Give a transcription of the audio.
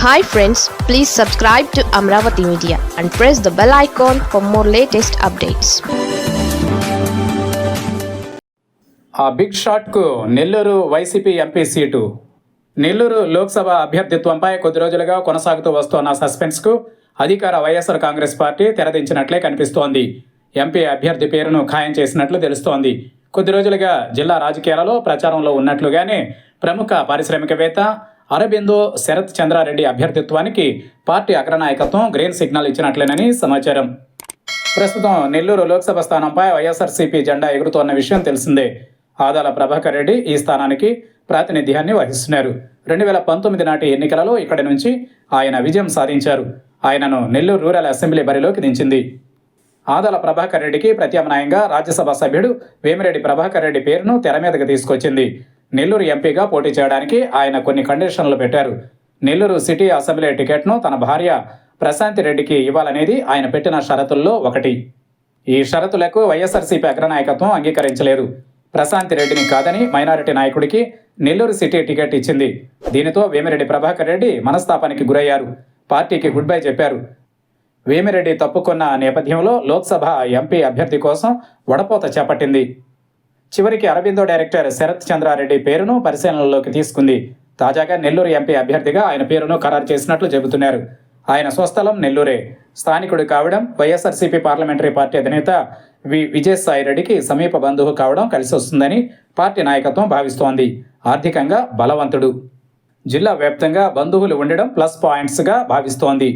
Hi friends, please subscribe to Amravati Media and press the bell icon for more latest updates. ఆ big షాట్కు Nellore YCP MP seat. Nellore Lok Sabha అభ్యర్థిత్వంపై కొద్ది రోజులుగా కొనసాగుతూ వస్తున్న సస్పెన్స్కు అధికార వైఎస్ఆర్ కాంగ్రెస్ పార్టీ తెరదించినట్లే కనిపిస్తోంది. ఎంపీ అభ్యర్థి పేరును ఖాయం చేసినట్లు తెలుస్తోంది. కొద్ది రోజులుగా జిల్లా రాజకీయాలలో ప్రచారంలో ఉన్నట్లుగానే ప్రముఖ పారిశ్రామికవేత్త అరబిందో శరత్ చంద్రారెడ్డి అభ్యర్థిత్వానికి పార్టీ అగ్రనాయకత్వం గ్రీన్ సిగ్నల్ ఇచ్చినట్లేనని సమాచారం. ప్రస్తుతం నెల్లూరు లోక్సభ స్థానంపై వైఎస్ఆర్సీపీ జెండా ఎగురుతోన్న విషయం తెలిసిందే. ఆదాల ప్రభాకర్ రెడ్డి ఈ స్థానానికి ప్రాతినిధ్యాన్ని వహిస్తున్నారు. 2019 నాటి ఎన్నికలలో ఇక్కడి నుంచి ఆయన విజయం సాధించారు. ఆయనను నెల్లూరు రూరల్ అసెంబ్లీ బరిలోకి దించింది. ఆదాల ప్రభాకర్ రెడ్డికి ప్రత్యామ్నాయంగా రాజ్యసభ సభ్యుడు వేమిరెడ్డి ప్రభాకర్ రెడ్డి పేరును తెర మీదకు తీసుకొచ్చింది. నెల్లూరు ఎంపీగా పోటీ చేయడానికి ఆయన కొన్ని కండిషన్లు పెట్టారు. నెల్లూరు సిటీ అసెంబ్లీ టికెట్ను తన భార్య ప్రశాంతి రెడ్డికి ఇవ్వాలనేది ఆయన పెట్టిన షరతుల్లో ఒకటి. ఈ షరతులకు వైఎస్ఆర్సీపీ అగ్రనాయకత్వం అంగీకరించలేదు. ప్రశాంతి రెడ్డిని కాదని మైనారిటీ నాయకుడికి నెల్లూరు సిటీ టికెట్ ఇచ్చింది. దీనితో వేమిరెడ్డి ప్రభాకర్ రెడ్డి మనస్తాపానికి గురయ్యారు. పార్టీకి గుడ్ బై చెప్పారు. వేమిరెడ్డి తప్పుకున్న నేపథ్యంలో లోక్సభ ఎంపీ అభ్యర్థి కోసం వడపోత చేపట్టింది. చివరికి అరబిందో డైరెక్టర్ శరత్ చంద్రారెడ్డి పేరును పరిశీలనలోకి తీసుకుంది. తాజాగా నెల్లూరు ఎంపీ అభ్యర్థిగా ఆయన పేరును ఖరారు చేసినట్లు చెబుతున్నారు. ఆయన స్వస్థలం నెల్లూరే. స్థానికుడు కావడం, వైఎస్ఆర్సీపీ పార్లమెంటరీ పార్టీ అధినేత విజయసాయిరెడ్డికి సమీప బంధువు కావడం కలిసి వస్తుందని పార్టీ నాయకత్వం భావిస్తోంది. ఆర్థికంగా బలవంతుడు, జిల్లా వ్యాప్తంగా బంధువులు ఉండడం ప్లస్ పాయింట్స్గా భావిస్తోంది.